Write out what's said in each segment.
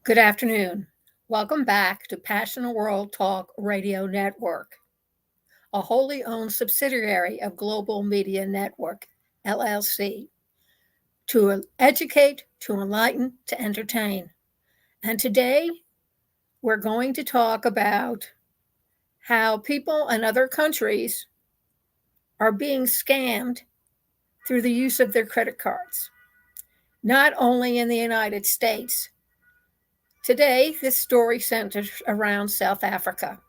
Good afternoon. Welcome back to Passion World Talk Radio Network, a wholly owned subsidiary of Global Media Network, LLC, to educate, to enlighten, to entertain. And today we're going to talk about how people in other countries are being scammed through the use of their credit cards, not only in the United States. Today, this story centers around South Africa.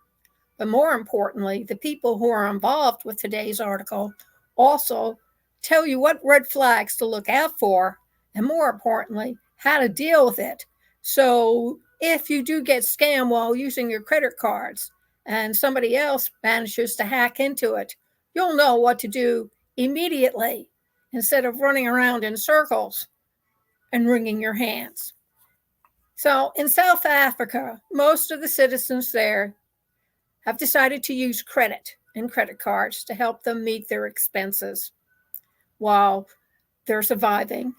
But more importantly, the people who are involved with today's article also tell you what red flags to look out for, and more importantly, how to deal with it. So if you do get scammed while using your credit cards and somebody else manages to hack into it, you'll know what to do immediately instead of running around in circles and wringing your hands. So in South Africa, most of the citizens there have decided to use credit and credit cards to help them meet their expenses while they're surviving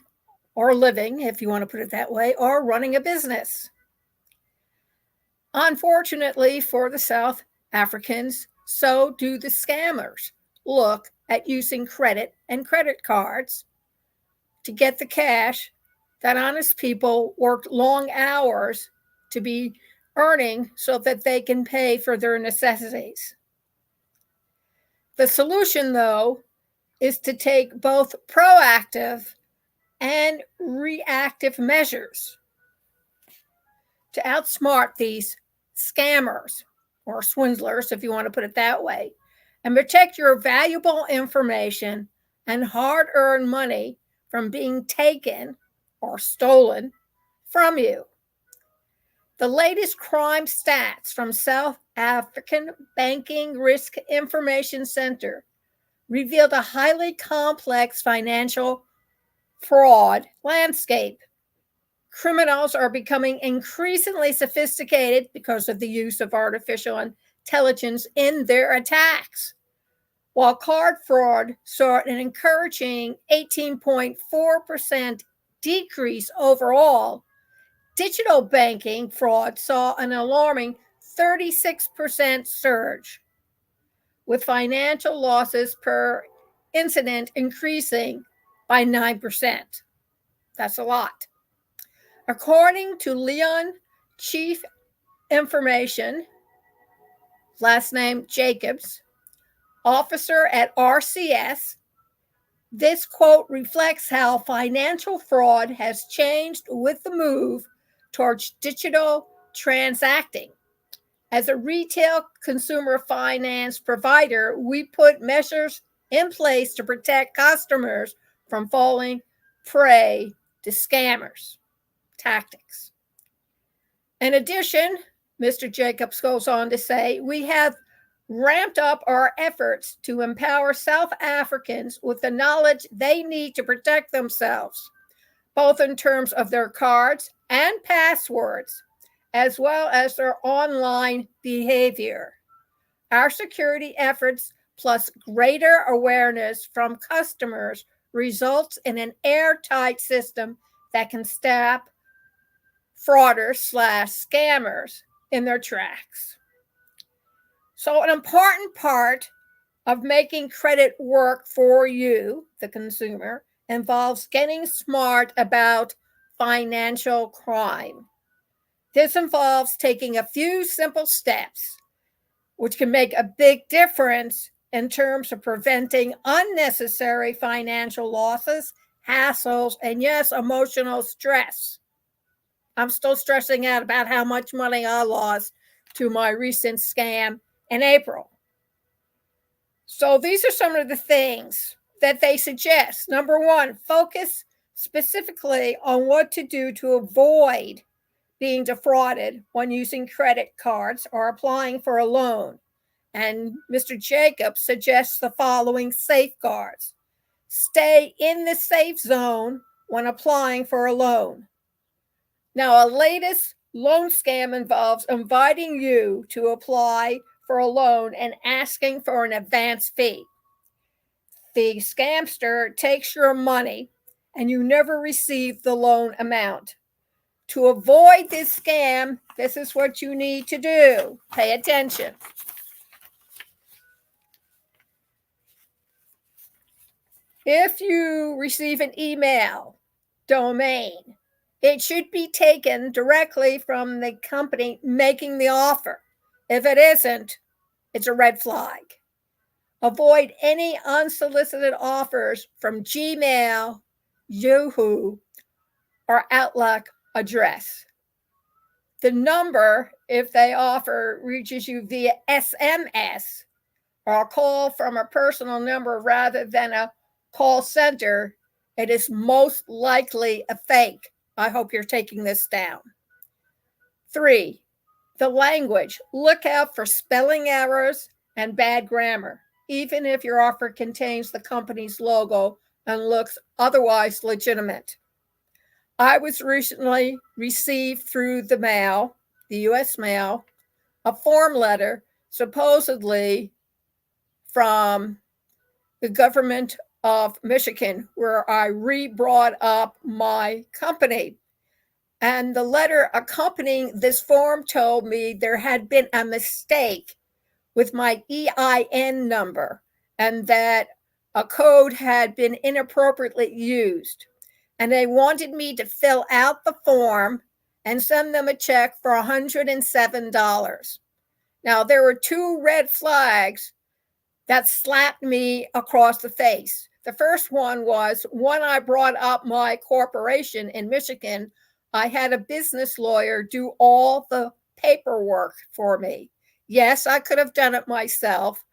or living, if you want to put it that way, or running a business. Unfortunately for the South Africans, so do the scammers look at using credit and credit cards to get the cash that honest people worked long hours to be earning so that they can pay for their necessities. The solution, though, is to take both proactive and reactive measures to outsmart these scammers or swindlers, if you want to put it that way, and protect your valuable information and hard-earned money from being taken or stolen from you. The latest crime stats from South African Banking Risk Information Center revealed a highly complex financial fraud landscape. Criminals are becoming increasingly sophisticated because of the use of artificial intelligence in their attacks. While card fraud saw an encouraging 18.4% decrease overall, digital banking fraud saw an alarming 36% surge, with financial losses per incident increasing by 9%. That's a lot. According to Leon Chief Information, last name Jacobs, officer at RCS, this quote reflects how financial fraud has changed with the move towards digital transacting. As a retail consumer finance provider, we put measures in place to protect customers from falling prey to scammers' tactics. In addition, Mr. Jacobs goes on to say, we have ramped up our efforts to empower South Africans with the knowledge they need to protect themselves, both in terms of their cards and passwords, as well as their online behavior. Our security efforts, plus greater awareness from customers, results in an airtight system that can stop frauders/scammers in their tracks. So an important part of making credit work for you, the consumer, involves getting smart about financial crime. This involves taking a few simple steps, which can make a big difference in terms of preventing unnecessary financial losses, hassles, and yes, emotional stress. I'm still stressing out about how much money I lost to my recent scam in April. So these are some of the things that they suggest. Number one, focus specifically on what to do to avoid being defrauded when using credit cards or applying for a loan. And Mr. Jacobs suggests the following safeguards. Stay in the safe zone when applying for a loan. Now, a latest loan scam involves inviting you to apply for a loan and asking for an advance fee. The scamster takes your money and you never receive the loan amount. To avoid this scam, this is what you need to do. Pay attention. If you receive an email domain, it should be taken directly from the company making the offer. If it isn't, it's a red flag. Avoid any unsolicited offers from Gmail, Yahoo, or Outlook address. The number, if they offer, reaches you via SMS or a call from a personal number rather than a call center, it is most likely a fake. I hope you're taking this down. 3, the language. Look out for spelling errors and bad grammar, even if your offer contains the company's logo and looks otherwise legitimate. I was recently received through the mail, the US mail, a form letter supposedly from the government of Michigan, where I re-brought up my company. And the letter accompanying this form told me there had been a mistake with my EIN number and that a code had been inappropriately used. And they wanted me to fill out the form and send them a check for $107. Now, there were 2 red flags that slapped me across the face. The first one was when I brought up my corporation in Michigan, I had a business lawyer do all the paperwork for me. Yes, I could have done it myself,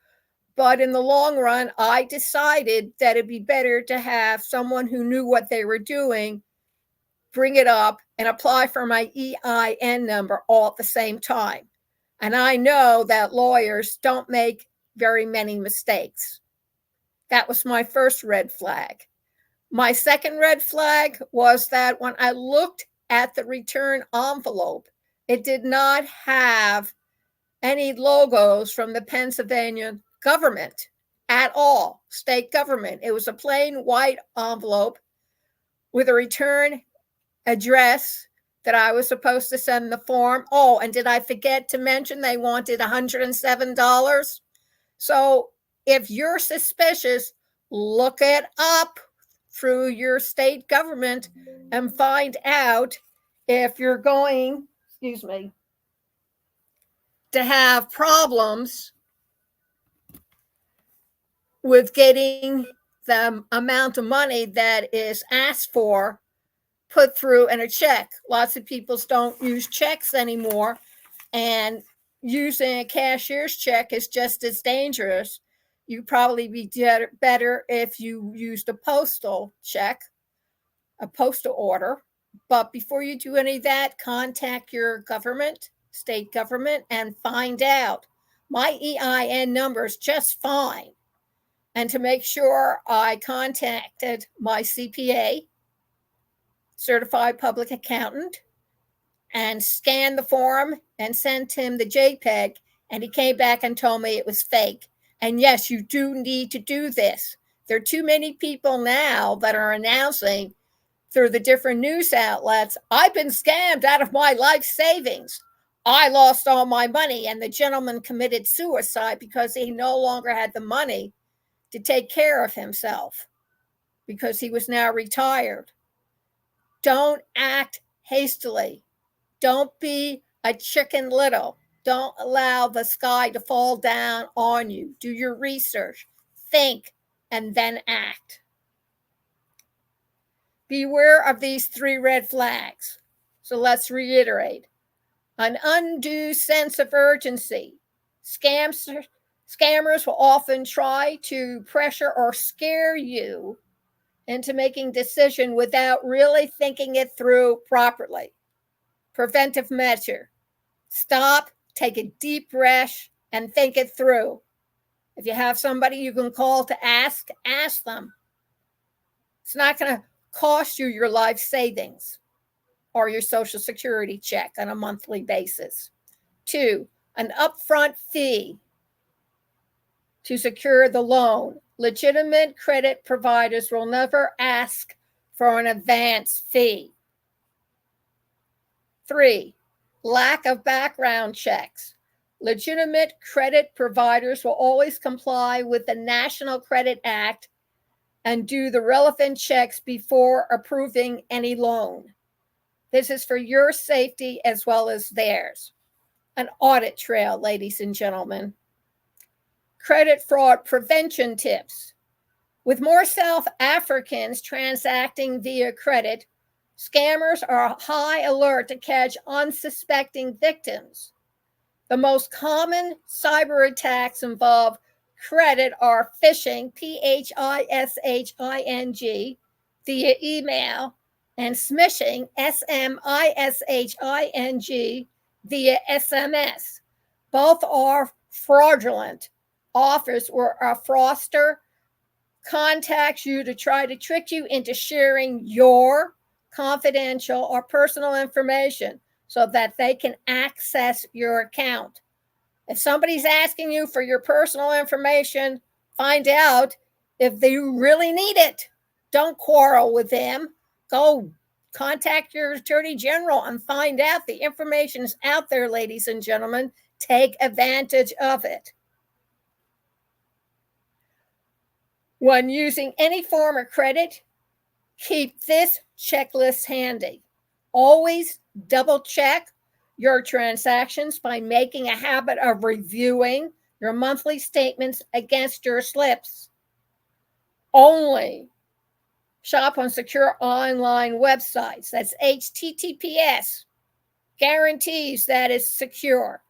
but in the long run, I decided that it'd be better to have someone who knew what they were doing bring it up and apply for my EIN number all at the same time. And I know that lawyers don't make very many mistakes. That was my first red flag. My second red flag was that when I looked at the return envelope, it did not have any logos from the Pennsylvania government at all, state government. It was a plain white envelope with a return address that I was supposed to send the form. Oh, and did I forget to mention they wanted $107? So if you're suspicious, look it up through your state government and find out if you're going, to have problems with getting the amount of money that is asked for put through in a check. Lots of people don't use checks anymore, and using a cashier's check is just as dangerous. You'd probably be better if you used a postal check, a postal order. But before you do any of that, contact your government, state government, and find out. My EIN number is just fine. And to make sure, I contacted my CPA, certified public accountant, and scanned the form and sent him the JPEG, and he came back and told me it was fake. And yes, you do need to do this. There are too many people now that are announcing through the different news outlets, I've been scammed out of my life savings. I lost all my money, and the gentleman committed suicide because he no longer had the money to take care of himself because he was now retired. Don't act hastily. Don't be a Chicken Little. Don't allow the sky to fall down on you. Do your research, think, and then act. Beware of these 3 red flags. So let's reiterate. An undue sense of urgency. Scammers will often try to pressure or scare you into making a decision without really thinking it through properly. Preventive measure. Stop, take a deep breath, and think it through. If you have somebody you can call to ask them. It's not going to cost you your life savings or your Social Security check on a monthly basis. 2, an upfront fee to secure the loan. Legitimate credit providers will never ask for an advance fee. 3, lack of background checks. Legitimate credit providers will always comply with the National Credit Act and do the relevant checks before approving any loan. This is for your safety as well as theirs. An audit trail, ladies and gentlemen. Credit fraud prevention tips. With more South Africans transacting via credit, scammers are high alert to catch unsuspecting victims. The most common cyber attacks involve credit are phishing, phishing, via email, and smishing, smishing, via SMS. Both are fraudulent offers where a fraudster contacts you to try to trick you into sharing your confidential or personal information so that they can access your account. If somebody's asking you for your personal information, find out if they really need it. Don't quarrel with them. Go contact your attorney general and find out the information is out there, ladies and gentlemen. Take advantage of it. When using any form of credit, keep this checklist handy. Always double check your transactions by making a habit of reviewing your monthly statements against your slips. Only shop on secure online websites. That's HTTPS. Guarantees that it's secure.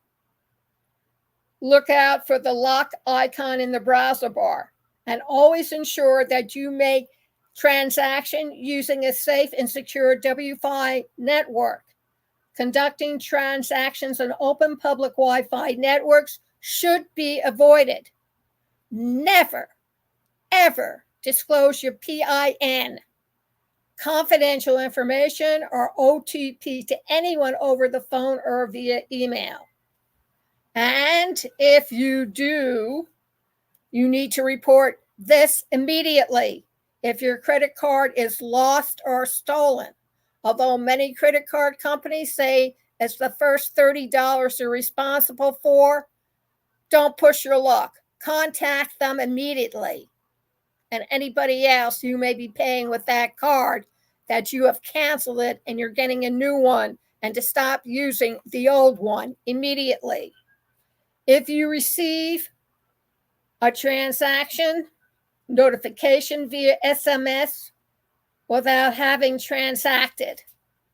Look out for the lock icon in the browser bar and always ensure that you make transaction using a safe and secure Wi-Fi network. Conducting transactions on open public Wi-Fi networks should be avoided. Never, ever disclose your PIN, confidential information, or OTP to anyone over the phone or via email. And if you do, you need to report this immediately if your credit card is lost or stolen. Although many credit card companies say it's the first $30 they're responsible for, don't push your luck. Contact them immediately. And anybody else you may be paying with that card, that you have canceled it and you're getting a new one, and to stop using the old one immediately. If you receive a transaction notification via SMS without having transacted,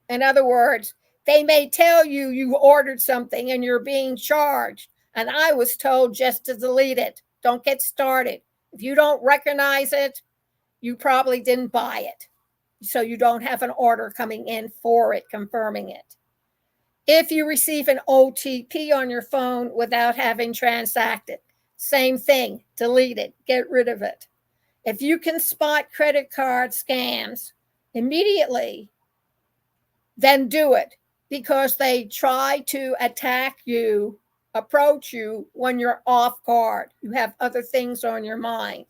in other words, they may tell you you ordered something and you're being charged, and I was told just to delete it. Don't get started. If you don't recognize it, you probably didn't buy it. So you don't have an order coming in for it, confirming it. If you receive an OTP on your phone without having transacted, same thing, delete it, get rid of it. If you can spot credit card scams immediately, then do it, because they try to attack you, approach you when you're off guard. You have other things on your mind.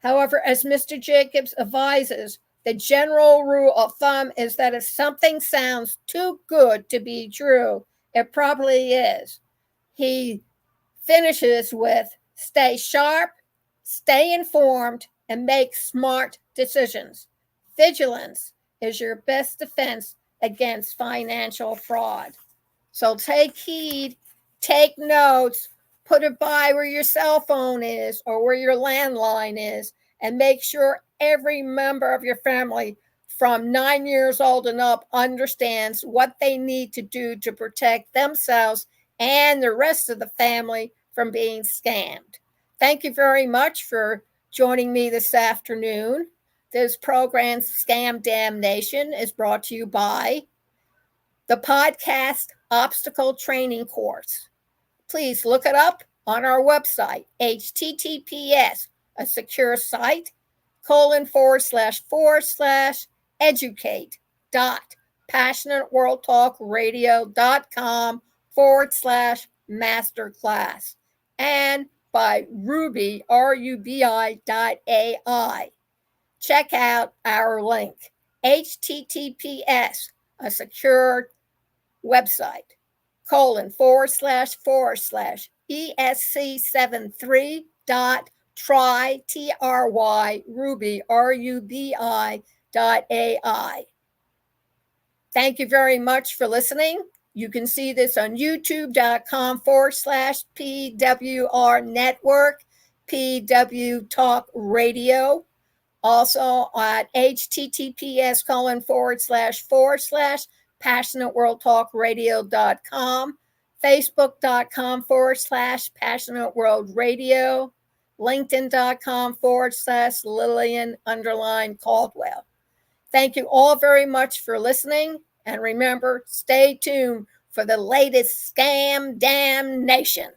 However, as Mr. Jacobs advises, the general rule of thumb is that if something sounds too good to be true, it probably is. He finishes with, stay sharp, stay informed, and make smart decisions. Vigilance is your best defense against financial fraud. So take heed, take notes, put it by where your cell phone is or where your landline is, and make sure every member of your family from 9 years old and up understands what they need to do to protect themselves and the rest of the family from being scammed. Thank you very much for joining me this afternoon. This program, Scam Damnation, is brought to you by the podcast Obstacle Training Course. Please look it up on our website, HTTPS, a secure site, educate.passionateworldtalkradio.com/masterclass, and by Ruby, RUBI.ai. Check out our link, HTTPS, a secure website, esc73.try, T-R-Y, Ruby, RUBI.ai. Thank you very much for listening. You can see this on youtube.com/PWR Network, PW Talk Radio. Also at https://passionateworldtalkradio.com, facebook.com/passionateworldradio, linkedin.com/Lillian_Caldwell. Thank you all very much for listening. And remember, stay tuned for the latest scam damnation.